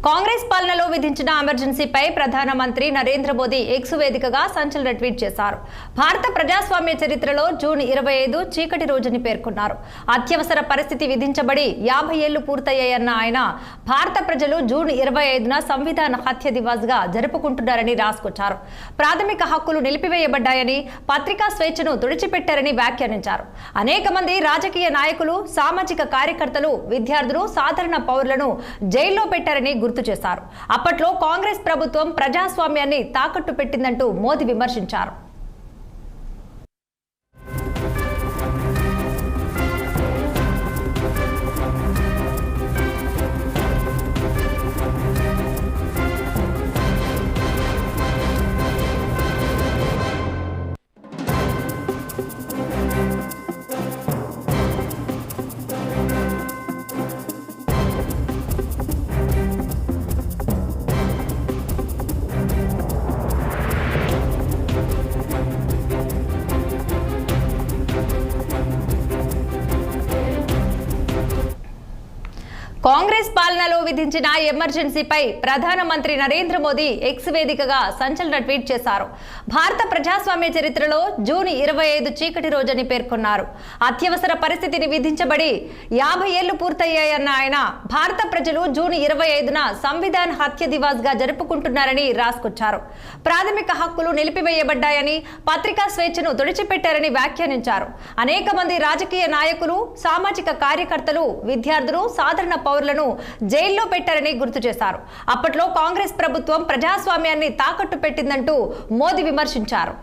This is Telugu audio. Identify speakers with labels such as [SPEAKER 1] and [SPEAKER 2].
[SPEAKER 1] కాంగ్రెస్ పాలనలో విధించిన ఎమర్జెన్సీపై ప్రధానమంత్రి నరేంద్ర మోదీ ఎక్స్ వేదికగా సంచలన ట్వీట్ చేశారు. భారత ప్రజాస్వామ్య చరిత్రలో జూన్ 25 చీకటి రోజుని పేర్కొన్నారు. అత్యవసర పరిస్థితి విధించబడి 50 ఏళ్లు పూర్తయ్యాయన్న ఆయన భారత ప్రజలు జూన్ 25న సంవిధాన హత్య దివాస్గా జరుపుకుంటున్నారని రాసుకొచ్చారు. ప్రాథమిక హక్కులు నిలిపివేయబడ్డాయని, పత్రికా స్వేచ్ఛను తుడిచిపెట్టారని వ్యాఖ్యానించారు. అనేక మంది రాజకీయ నాయకులు, సామాజిక కార్యకర్తలు, విద్యార్థులు, సాధారణ పౌరులను జైల్లో పెట్టారని గుర్తు చేశారు. అప్పట్లో కాంగ్రెస్ ప్రభుత్వం ప్రజాస్వామ్యాన్ని తాకట్టు పెట్టిందంటూ మోదీ విమర్శించారు. కాంగ్రెస్ పాలనలో విధించిన ఎమర్జెన్సీపై ప్రధానమంత్రి నరేంద్ర మోదీ ఎక్స్ వేదికగా సంచలన ట్వీట్ చేశారు. భారత ప్రజాస్వామ్య చరిత్రలో జూన్ 25 చీకటి రోజని పేర్కొన్నారు. అత్యవసర పరిస్థితిని విధించబడి 50 ఏళ్లు పూర్తయ్యాయన్న ఆయన భారత ప్రజలు జూన్ 25న సంవిధాన హత్య దివాస్గా జరుపుకుంటున్నారని రాసుకొచ్చారు. ప్రాథమిక హక్కులు నిలిపివేయబడ్డాయని, పత్రికా స్వేచ్ఛను తుడిచిపెట్టారని వ్యాఖ్యానించారు. అనేక మంది రాజకీయ నాయకులు, సామాజిక కార్యకర్తలు, విద్యార్థులు, సాధారణ పౌరులను జైల్లో పెట్టారని గుర్తు చేశారు. అప్పట్లో కాంగ్రెస్ ప్రభుత్వం ప్రజాస్వామ్యాన్ని తాకట్టు పెట్టిందంటూ మోదీ విమర్శించారు.